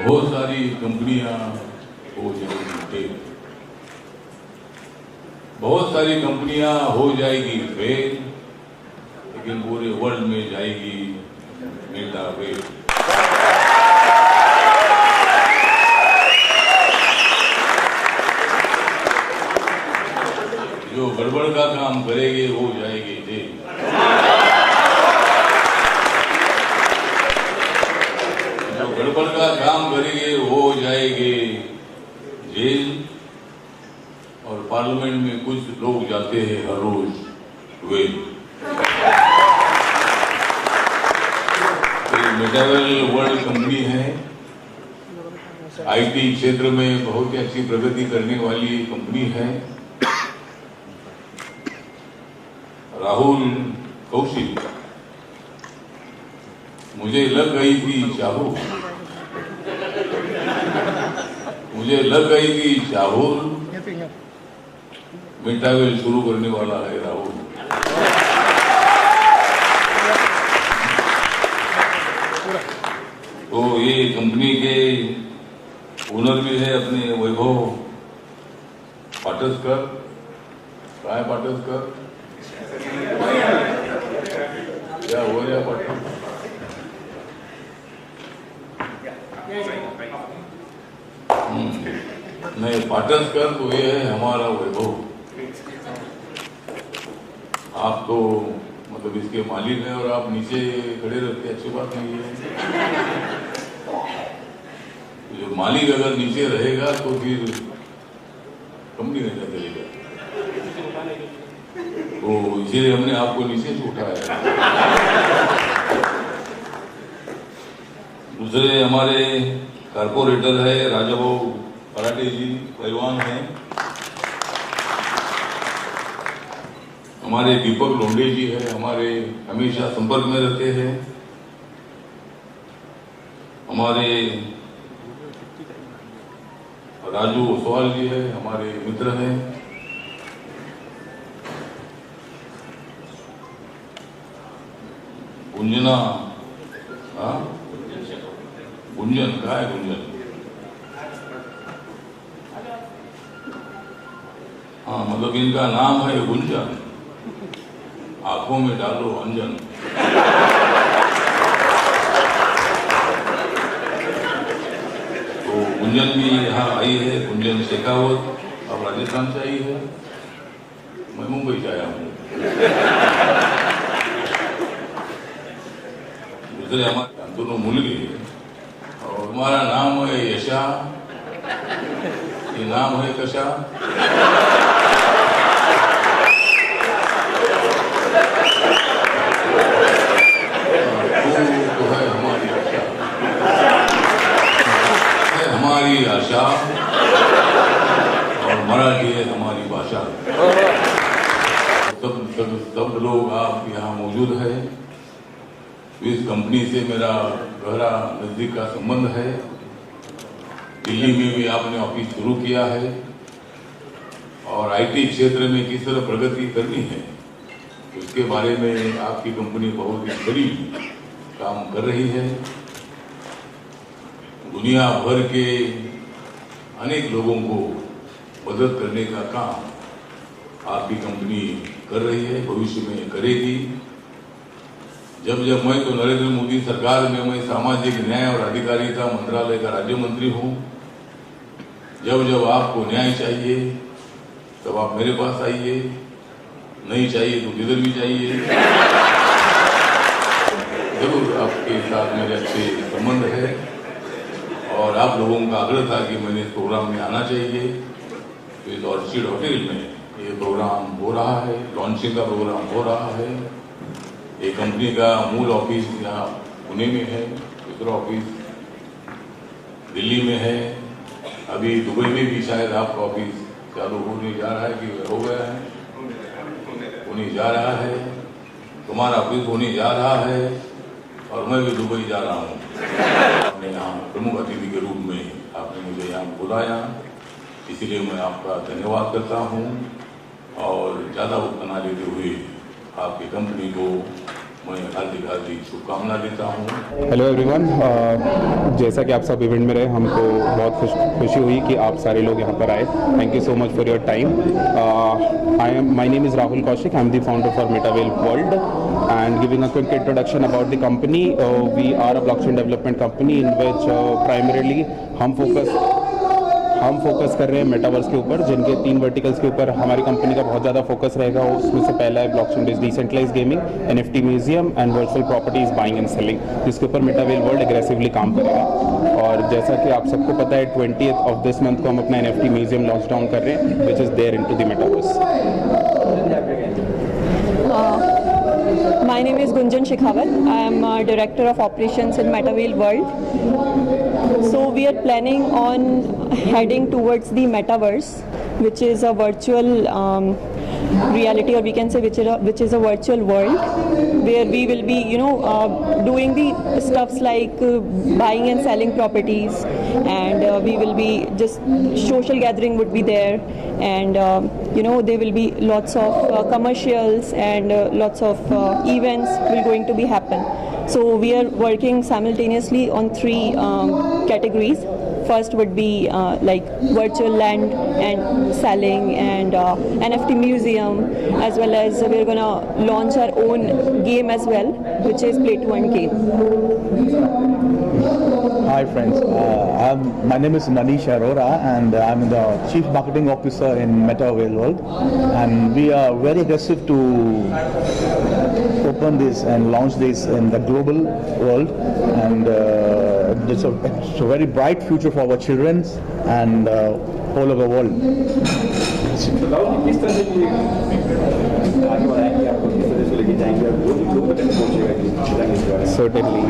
बहुत सारी कंपनियां हो जाएंगी, बहुत सारी कंपनियां हो जाएगी फेल, लेकिन पूरे वर्ल्ड में जाएगी मेटावेव। जो गड़बड़ का काम करेंगे वो जाएंगे जेल। जो गड़बड़ का काम करेंगे वो जाएंगे जेल। और पार्लियामेंट में कुछ लोग जाते हैं हर रोज वेल। मेटावेव वर्ल्ड कंपनी है, आईटी क्षेत्र में बहुत ही अच्छी प्रगति करने वाली कंपनी है। राहुल कौशिक, मुझे लग गई थी चाहूल, मुझे लग गई थी चाहूल, मेटावेव शुरू करने वाला है राहुल। तो ये कंपनी के ओनर भी है अपने वैभव पाटसकर। कहाँ है पाटसकर? क्या हो गया पाटस? नहीं, पाटसकर तो ये है हमारा वैभव। आप तो मतलब इसके मालिक हैं और आप नीचे खड़े रहते, अच्छी बात नहीं है। जो मालिक अगर नीचे रहेगा तो फिर कंपनी नहीं चलेगा। तो इसीलिए हमने आपको नीचे से उठाया। दूसरे हमारे कारपोरेटर है राजाभाऊ पराटे जी, पहलवान हैं। हमारे दीपक लोंडे जी है, हमारे हमेशा संपर्क में रहते हैं। हमारे राजू ओसवाल जी है, हमारे मित्र हैं। गुंजना, हाँ गुंजन, कहाँ है गुंजन? हाँ, मतलब इनका नाम है गुंजन, आंखों में डालो अंजन। तो गुंजन भी यहाँ आई है, गुंजन शेखावत। अब राजस्थान से आई है, मैं मुंबई से आया हूँ। दूसरे हमारे दोनों मुलगे, और हमारा नाम है यशा, ये नाम है कशा। तो है हमारी आशा, है हमारी आशा, और मराठी है हमारी भाषा। सब लोग आप यहाँ मौजूद है। इस कंपनी से मेरा गहरा नजदीक का संबंध है। दिल्ली में भी आपने ऑफिस शुरू किया है और आईटी क्षेत्र में किस तरह प्रगति करनी है उसके बारे में आपकी कंपनी बहुत ही बड़ी काम कर रही है। दुनिया भर के अनेक लोगों को मदद करने का काम आपकी कंपनी कर रही है, भविष्य में करेगी। जब जब मैं तो नरेंद्र मोदी सरकार में मैं सामाजिक न्याय और अधिकारिता मंत्रालय का राज्य मंत्री हूं। जब जब आपको न्याय चाहिए तब आप मेरे पास आइए, नहीं चाहिए तो किधर भी चाहिए। जरूर आपके साथ मेरे अच्छे संबंध है और आप लोगों का आग्रह था कि मैंने इस प्रोग्राम में आना चाहिए। तो इस ऑर्चिड होटल में ये प्रोग्राम हो रहा है, लॉन्चिंग का प्रोग्राम हो रहा है। एक कंपनी का मूल ऑफिस यहाँ पुणे में है, दूसरा ऑफिस दिल्ली में है। अभी दुबई में भी शायद आपका ऑफिस चालू होने जा रहा है कि हो गया है, होने जा रहा है। तुम्हारा ऑफिस होने जा रहा है और मैं भी दुबई जा रहा हूँ। आपने यहाँ प्रमुख अतिथि के रूप में आपने मुझे यहाँ बुलाया, इसीलिए मैं आपका धन्यवाद करता हूँ। और ज़्यादा वक्त ना लेते हुए आपकी कंपनी को मैं हार्दिक शुभकामना देता हूँ। हेलो एवरीवन, जैसा कि आप सब इवेंट में रहे, हमको बहुत खुशी हुई कि आप सारे लोग यहाँ पर आए। Thank you so much for your time. My name is Rahul Kaushik, I am the founder for Metawell World and giving a quick introduction about the company. We are a blockchain development company in which primarily हम focus कर रहे हैं metaverse के ऊपर, जिनके 3 verticals के ऊपर हमारी कंपनी का बहुत ज़्यादा फोकस रहेगा। उसमें से पहला है blockchain based decentralised gaming, NFT museum and virtual properties buying and selling, जिसके ऊपर मेटावेल वर्ल्ड एग्रेसिवली काम करेगा। और जैसा कि आप सबको पता है, 20th ऑफ दिस मंथ को हम अपना एनएफटी म्यूजियम लॉन्च डाउन कर रहे हैं, which is there into the metaverse. My name is Gunjan Shekhawat. I am Director of Operations in MetaVale World. So we are planning on heading towards the metaverse, which is a virtual reality, or we can say which is a virtual world where we will be doing the stuffs like buying and selling properties, and we will be just social gathering would be there, and there will be lots of commercials and lots of events will going to be happen. So we are working simultaneously on 3 categories. First would be like virtual land and selling, and NFT museum, as well as we're gonna launch our own game as well, which is Play to Earn game. Hi friends, my name is Manish Arora and I'm the Chief Marketing Officer in MetaVale World, and we are very aggressive to open this and launch this in the global world, and it's a very bright future for our children and all over the world. Certainly,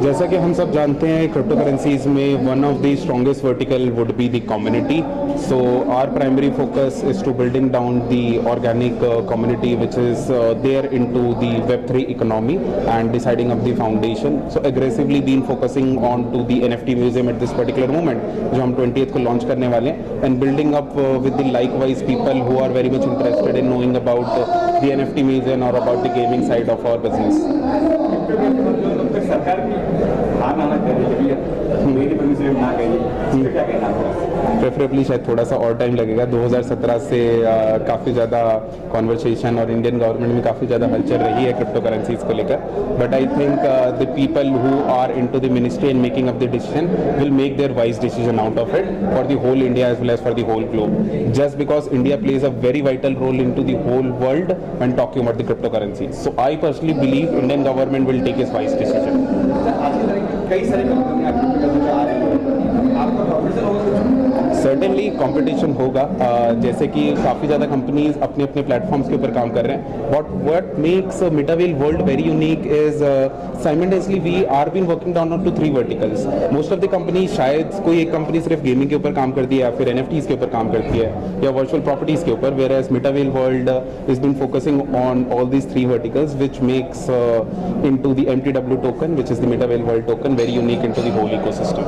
जैसा कि हम सब जानते हैं, crypto currencies में one of the strongest vertical would be the community. So our primary focus is to building down the organic community which is there into the Web3 economy and deciding of the foundation. So aggressively been focusing on to the NFT museum at this particular moment, जो हम 20th को launch करने वाले हैं, and building up with the likewise people who are very much interested in knowing about the NFT museum or about the gaming side of our business. Preferably शायद थोड़ा सा और टाइम लगेगा. 2017 से काफ़ी ज़्यादा कॉन्वर्सेशन और इंडियन गवर्नमेंट में काफ़ी ज़्यादा हलचल रही है क्रिप्टो करेंसीज को लेकर. But I think the people who are into the ministry and making of the decision will make their wise decision out of it for the whole India as well as for the whole globe, just because India plays a very vital role into the whole world when talking about the crypto currency. So I personally believe Indian government will take its wise decision. कई सारी कंपनियां आ रही है, आपका profit होगा? Certainly competition होगा, जैसे कि काफ़ी ज़्यादा कंपनीज अपने अपने प्लेटफॉर्म्स के ऊपर काम कर रहे हैं. But what makes Metawell World very unique is simultaneously we are been working down to 3 verticals. Most of the company, शायद कोई एक कंपनी सिर्फ गेमिंग के ऊपर काम करती है या फिर एनएफटीज के ऊपर काम करती है या वर्चुअल प्रॉपर्टीज के ऊपर, where as Metawell World is been focusing on all these 3 verticals which makes into the MTW token which is the Metawell World token very unique into the whole ecosystem.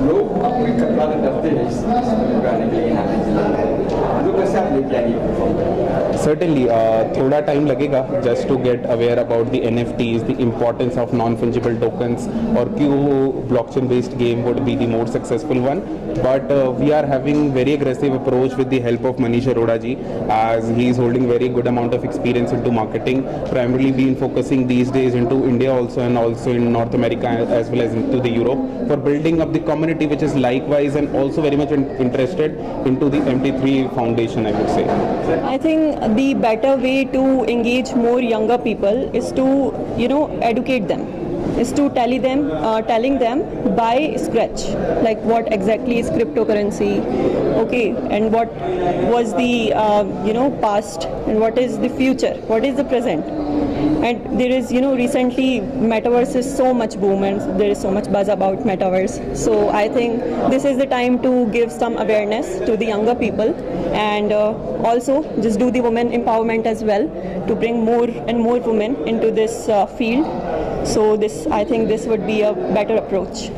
लोग अपनी कपड़ा डरते हैं गाने के लिए यहाँ लोग कैसे आप लेके आएंगे? Certainly, थोड़ा टाइम लगेगा just to get aware about the NFTs, the importance of non-fungible tokens, और क्यों blockchain based game would be the more successful one. But we are having very aggressive approach with the help of Manish Arora ji, as he is holding very good amount of experience into marketing, primarily been focusing these days into India also and also in North America as well as into the Europe for building up the community which is likewise and also very much interested into the MT3 foundation, I would say. I think the better way to engage more younger people is to educate them, is to telling them by scratch, like what exactly is cryptocurrency, okay, and what was the past and what is the future, what is the present. And there is recently metaverse is so much boom and there is so much buzz about metaverse, so I think this is the time to give some awareness to the younger people, and also just do the women empowerment as well to bring more and more women into this field. So I think this would be a better approach.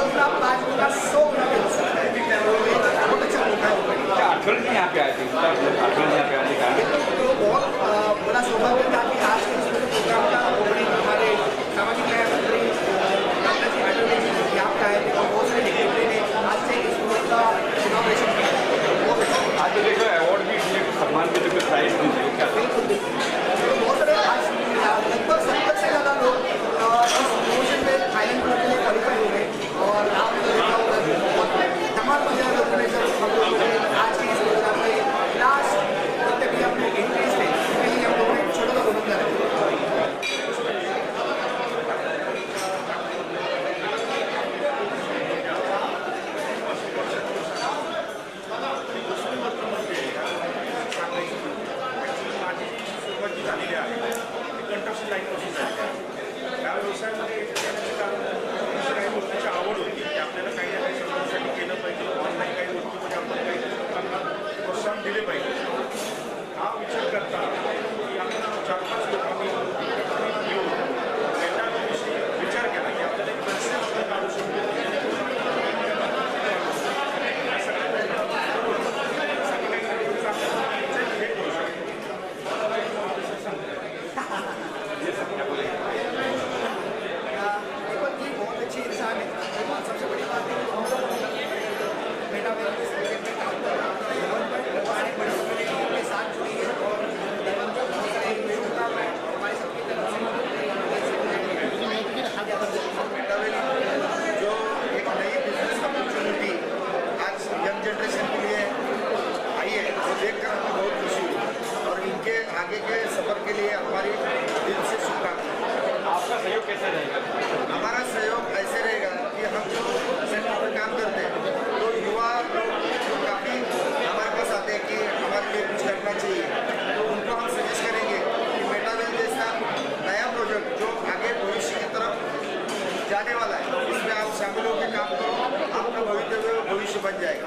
2 गुना 5 गुना 100 गुना भी हो सकता है। बहुत अच्छा मौका है। क्या अठल यहाँ पे आए थे? अठल यहाँ पे आने का तो बहुत बड़ा सौभाग्य था कि आज के इस प्रोग्राम का ओपनिंग हमारे सामाजिक न्याय मंत्री डॉक्टर जी मैटर जी यहाँ पे आए थे और बहुत सारे डिग्री ने आज से इस स्कूल का इनॉग्रेशन किया। आज तो देखो अवार्ड भी दिए, सम्मान भी दिए, प्राइज भी दिए, क्या बहुत सारे आज लगभग 70 से ज़्यादा लोग इस प्रमोशन में फाइनल के लिए क्वालिफाई हो गए और आपने देखा होगा कि बहुत धमाल मजा लोगों ने जब हम लोगों ने आज के इस प्रोग्राम में लास्ट जितने भी अपने एंट्रीज थे उसके लिए हम लोगों ने छोटा सा प्रोग्राम करा। कंस्ट्रक्शन लाईन पासून त्या व्यवसायामध्ये काही गोष्टीची आवड होती की आपल्याला काही ना काही समाजासाठी केलं पाहिजे, ऑनलाईन काही गोष्टीमध्ये आपण काही लोकांना प्रोत्साहन दिले पाहिजे हा विचार करता की आपण 4-5 लोकांनी येऊन मेटाविषयी विचार केला की आपल्याला एक कन्सेप्ट काढू शकतो आगे के सफर के लिए हमारी दिल से शुभकामनाएं। आपका सहयोग कैसे रहेगा? हमारा सहयोग ऐसे रहेगा कि हम जो सेंटर में काम करते हैं तो युवा लोग जो काफ़ी हमारे पास आते हैं कि हमारे लिए कुछ करना चाहिए, तो उनको हम सजेस्ट करेंगे कि मेटावेल जैसा नया प्रोजेक्ट जो आगे भविष्य की तरफ जाने वाला है इसमें आप शामिल होकर काम करो, आपका भविष्य बन जाएगा।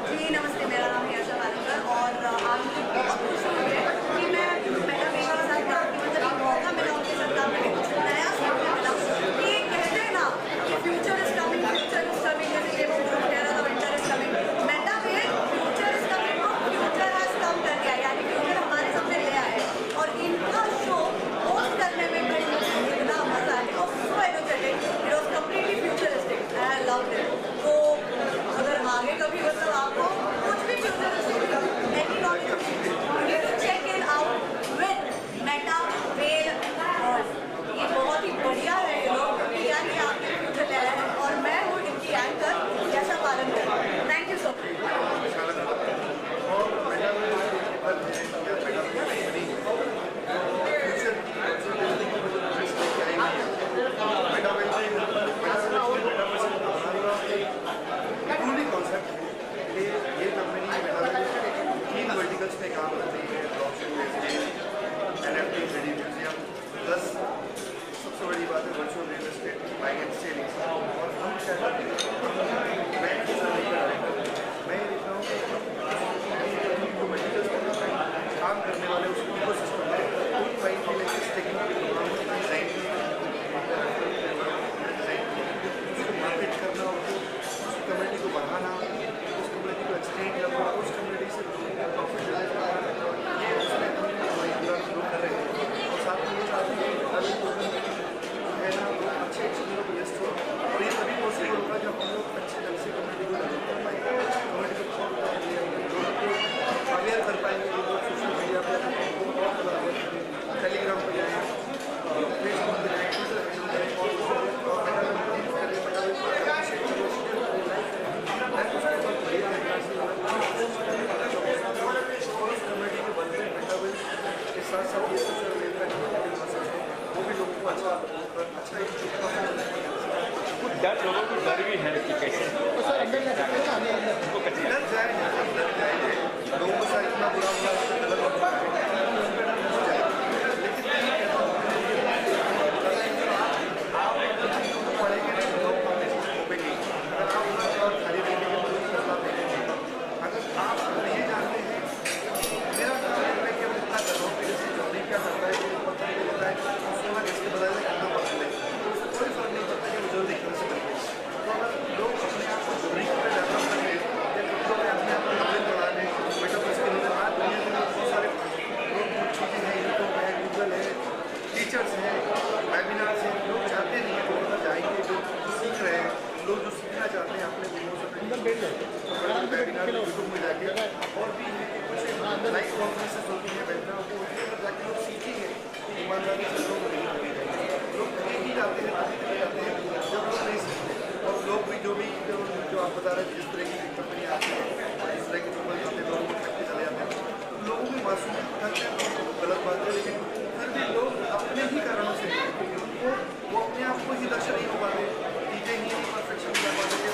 जी नमस्ते, मेरा नाम है आशा वालेकर और आज मुझे बहुत खुशी हुई है कि मैं मेटावेल के साथ काम की मतलब एक मौका मिला उनके साथ काम करने कुछ नया सीखने मिला। ये कहते हैं ना कि फ्यूचर इज कमिंग जैसे ये वो कह रहा था winter is coming, Metawell future is coming और फ्यूचर हैज कम कर दिया, यानी फ्यूचर हमारे सामने ले आया है और इनका शो होस्ट करने में मुझे इतना मजा आया और so energetic, it was completely futuristic, I loved it. तो अगर आगे कभी मतलब आपको कुछ भी futuristic any knowledge you to check it out with Metawell World. ये बहुत ही बढ़िया है ये लोग क्योंकि यार ये आपके फ्यूचर ले रहे हैं और मैं हूँ इनकी एंकर जैसा पालन कर रहा हूँ। थैंक यू सो ये कंपनी तीन वर्टिकल्स पे काम कर रही है, NFT म्यूजियम प्लस सबसे बड़ी बात है virtual real estate buying and selling. और हम क्या करते हैं, मैं लिख रहा हूँ जो वर्टिकल्स पे काम करने वाले उस इकोसिस्टम में उन बाइंग के लिए डिज़ाइन उसको मार्केट करना, उस कम्युनिटी को बढ़ाना, उस कम्युनिटी को एक्सटेंड करना, उस कम्युनिटी से प्रॉफिट ये उसमें हमारी पूरा ग्रो कर रहे हैं। और साथ में ये चाहते हैं कि अभी है ना वो अच्छे चीज़ों को व्यस्त हो और ये तभी पॉसिबल होगा जब हम लोग अच्छे ढंग से कम्युनिटी को डेवलप कर पाएंगे, कम्युनिटी को अवेयर कर पाएंगे। लोग सोशल मीडिया पर टेलीग्राम पर जाएँ, फेसबुक पर जाएँ, ट्विटर साथ साथ ये सोशल मीडिया वो भी लोगों को अच्छा कुछ डर, लोगों को डर भी है कि कैसे डर जाएंगे लोगों के साथ इतना बुरा हुआ गलत होता है, लेकिन आप पढ़ेंगे लोग नहीं, अगर आप खाली रहने के लिए फैसला देंगे, अगर आप ये जानते हैं मेरा क्या करता है पता नहीं होता है सोना किसके बदले करना पड़ता है, कोई फर्क नहीं पड़ता कि मुझे देखने से यूट्यूब में जाके और भी कुछ लाइव कॉन्फ्रेंसेस होती हैं वेबिनार होती है, उसमें जाके लोग सीखेंगे कि ईमानदारी से लोग नहीं करेंगे। लोग कहीं ही जाते हैं, कभी कभी जाते हैं जब लोग नहीं सीखते। और लोग भी जो आप बता रहे हैं जिस तरह की कंपनी आती है, जिस तरह के लोग जाते हैं, लोग थक के चले जाते हैं, तो लोगों की मासूम करते हैं तो गलत बात है। लेकिन फिर भी लोग अपने ही कारणों से वो अपने आप को ही लक्ष्य नहीं हो पाते, चीज़ें ही परफेक्शन कर पाते कि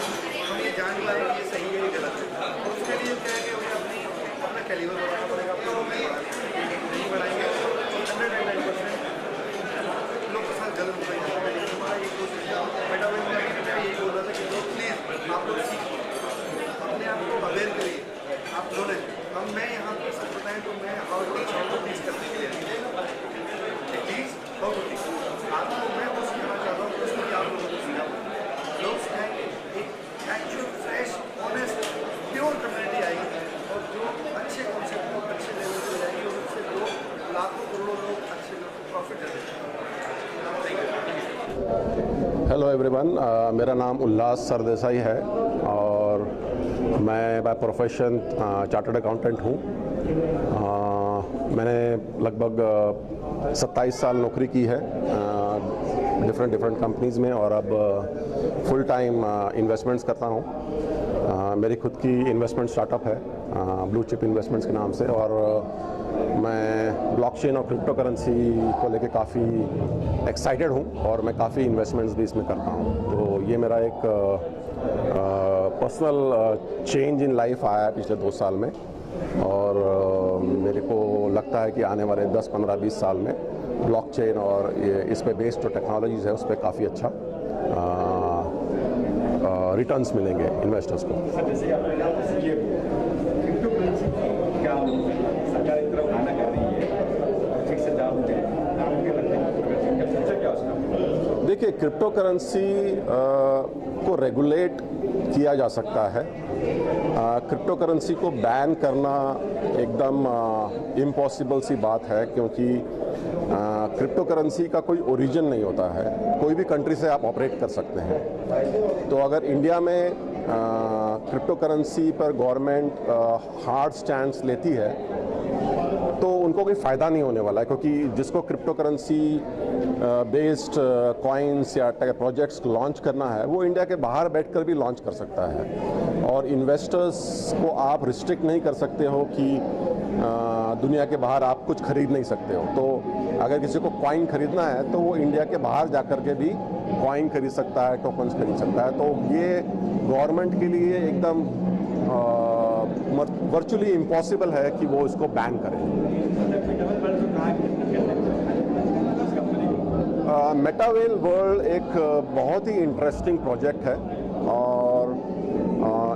हम ये जान पाए कि ये सही है ये गलत है। तो उसके लिए क्या है कि हमें अपना कैलिबर बढ़ाना पड़ेगा, अपना नहीं बढ़ाएंगे 109% लोग के साथ गलत हो जाएगा। लेकिन हमारा ये कोशिश है, मेटावर्स में यही बोल रहा था कि लोग प्लीज़ आप लोग सीखिए, अपने आप को अवेयर करिए, आप नॉलेज। हम मैं यहाँ पर सच बताएं तो मैं हाउ टू टीच करने के लिए टीच हाउ टू टीच आपको मैं वो सिखाना चाहता हूँ, उसमें आप लोगों को सिखाऊँ। लोग सिखाएंगे, एक actual fresh honest pure community आएगी और जो अच्छे कॉन्सेप्ट को अच्छे लेवल पर जाएंगे और उससे लोग लाखों करोड़ों लोग अच्छे प्रॉफिट करेंगे। हेलो एवरीवन, मेरा नाम उल्लास सरदेसाई है और मैं बाय प्रोफेशन चार्टर्ड अकाउंटेंट हूँ। मैंने लगभग 27 साल नौकरी की है डिफरेंट कंपनीज़ में और अब फुल टाइम इन्वेस्टमेंट्स करता हूँ। मेरी खुद की इन्वेस्टमेंट स्टार्टअप है ब्लू चिप इन्वेस्टमेंट्स के नाम से और मैं ब्लॉकचेन और क्रिप्टो करेंसी को लेके काफ़ी एक्साइटेड हूँ और मैं काफ़ी इन्वेस्टमेंट्स भी इसमें करता हूँ। तो ये मेरा एक पर्सनल चेंज इन लाइफ आया है पिछले 2 साल में और मेरे को लगता है कि आने वाले 10, 15, 20 साल में ब्लॉकचेन और इस पे बेस्ड जो टेक्नोलॉजीज़ है उस पर काफ़ी अच्छा रिटर्न्स मिलेंगे इन्वेस्टर्स को। सर जैसे कि आपने क्रिप्टो करेंसी क्या सरकार की तरफ आना कर रही है, ठीक से दाम दे क्या उसका? देखिए, क्रिप्टो करेंसी को रेगुलेट किया जा सकता है। क्रिप्टो करेंसी को बैन करना एकदम इम्पॉसिबल सी बात है क्योंकि क्रिप्टो करेंसी का कोई ओरिजिन नहीं होता है, कोई भी कंट्री से आप ऑपरेट कर सकते हैं। तो अगर इंडिया में क्रिप्टो करेंसी पर गवर्नमेंट हार्ड स्टैंड लेती है तो उनको कोई फ़ायदा नहीं होने वाला है क्योंकि जिसको क्रिप्टो करेंसी बेस्ड कॉइन्स या प्रोजेक्ट्स लॉन्च करना है वो इंडिया के बाहर बैठकर भी लॉन्च कर सकता है और इन्वेस्टर्स को आप रिस्ट्रिक्ट नहीं कर सकते हो कि दुनिया के बाहर आप कुछ खरीद नहीं सकते हो। तो अगर किसी को कॉइन खरीदना है तो वो इंडिया के बाहर जाकर के भी कॉइन खरीद सकता है, टोकन्स खरीद सकता है। तो ये गवर्नमेंट के लिए एकदम वर्चुअली इम्पॉसिबल है कि वो इसको बैन करें। मेटावेल वर्ल्ड एक बहुत ही इंटरेस्टिंग प्रोजेक्ट है और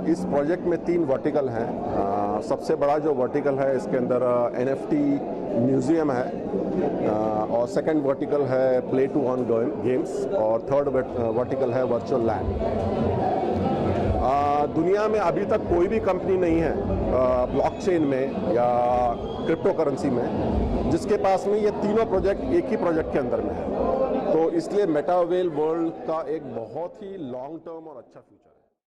इस प्रोजेक्ट में 3 वर्टिकल हैं। सबसे बड़ा जो वर्टिकल है इसके अंदर NFT म्यूज़ियम है और सेकंड वर्टिकल है प्ले टू अर्न गेम्स और थर्ड वर्टिकल है वर्चुअल लैंड। दुनिया में अभी तक कोई भी कंपनी नहीं है ब्लॉकचेन में या क्रिप्टो करेंसी में जिसके पास में ये तीनों प्रोजेक्ट एक ही प्रोजेक्ट के अंदर में है। तो इसलिए मेटावेल वर्ल्ड का एक बहुत ही लॉन्ग टर्म और अच्छा फ्यूचर है।